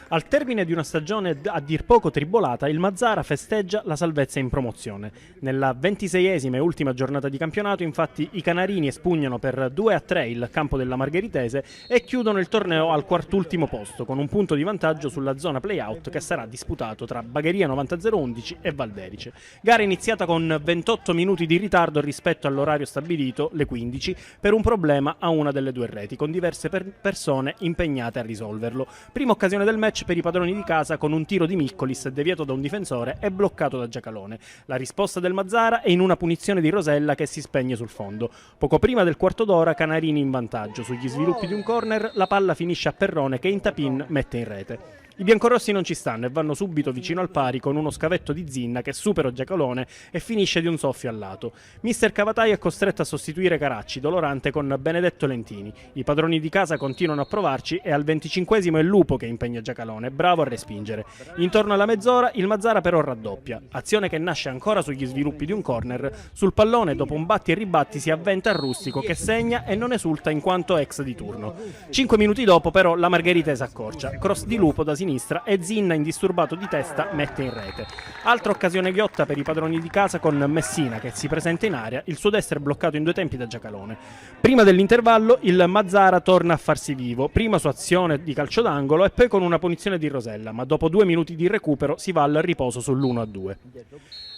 Al termine di una stagione a dir poco tribolata, il Mazara festeggia la salvezza in promozione. Nella 26esima e ultima giornata di campionato, infatti, i canarini espugnano per 2-3 il campo della Margheritese e chiudono il torneo al quartultimo posto, con un punto di vantaggio sulla zona play-out che sarà disputato tra Bagheria 90-011 e Valderice. Gara iniziata con 28 minuti di ritardo rispetto all'orario stabilito, le 15, per un problema a una delle due reti, con diverse persone impegnate a risolverlo. Prima occasione del match per i padroni di casa con un tiro di Miccolis deviato da un difensore e bloccato da Giacalone. La risposta del Mazara è in una punizione di Rosella che si spegne sul fondo. Poco prima del quarto d'ora, Canarini in vantaggio. Sugli sviluppi di un corner la palla finisce a Perrone che in tap-in mette in rete. I biancorossi non ci stanno e vanno subito vicino al pari con uno scavetto di Zinna che supera Giacalone e finisce di un soffio al lato. Mister Cavatai è costretto a sostituire Caracci, dolorante, con Benedetto Lentini. I padroni di casa continuano a provarci e al 25esimo è Lupo che impegna Giacalone, bravo a respingere. Intorno alla mezz'ora il Mazara però raddoppia. Azione che nasce ancora sugli sviluppi di un corner. Sul pallone, dopo un batti e ribatti, si avventa il Rustico che segna e non esulta in quanto ex di turno. 5 minuti dopo però la Margheritese accorcia. Cross di Lupo da sinistra e Zinna, indisturbato di testa, mette in rete. Altra occasione ghiotta per i padroni di casa con Messina che si presenta in area, il suo destro è bloccato in due tempi da Giacalone. Prima dell'intervallo il Mazara torna a farsi vivo, prima su azione di calcio d'angolo e poi con una punizione di Rosella, ma dopo 2 minuti di recupero si va al riposo sull'1-2.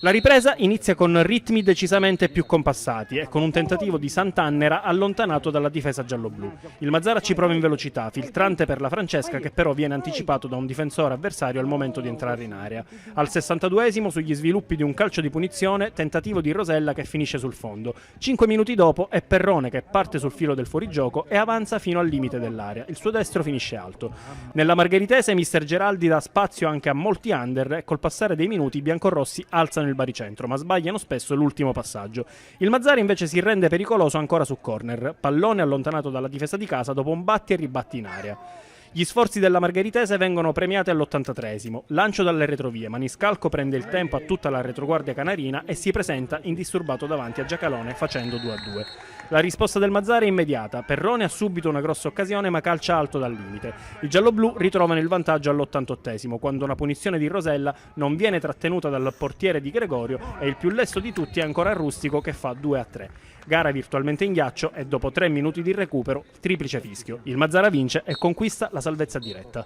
La ripresa inizia con ritmi decisamente più compassati e con un tentativo di Sant'Annera allontanato dalla difesa gialloblu. Il Mazara ci prova in velocità, filtrante per la Francesca che però viene anticipato da un difensore avversario al momento di entrare in area. Al 62esimo, sugli sviluppi di un calcio di punizione, tentativo di Rosella che finisce sul fondo. 5 minuti dopo è Perrone che parte sul filo del fuorigioco e avanza fino al limite dell'area. Il suo destro finisce alto. Nella Margheritese mister Geraldi dà spazio anche a molti under e col passare dei minuti i biancorossi alzano il baricentro, ma sbagliano spesso l'ultimo passaggio. Il Mazara invece si rende pericoloso ancora su corner, pallone allontanato dalla difesa di casa dopo un batti e ribatti in area. Gli sforzi della Margheritese vengono premiati all'83esimo. Lancio dalle retrovie, Maniscalco prende il tempo a tutta la retroguardia canarina e si presenta indisturbato davanti a Giacalone facendo 2-2. La risposta del Mazara è immediata. Perrone ha subito una grossa occasione ma calcia alto dal limite. I gialloblu ritrovano il vantaggio all'88esimo quando una punizione di Rosella non viene trattenuta dal portiere di Gregorio e il più lesto di tutti è ancora Rustico che fa 2-3. Gara virtualmente in ghiaccio e dopo 3 minuti di recupero, triplice fischio. Il Mazara vince e conquista la salvezza diretta.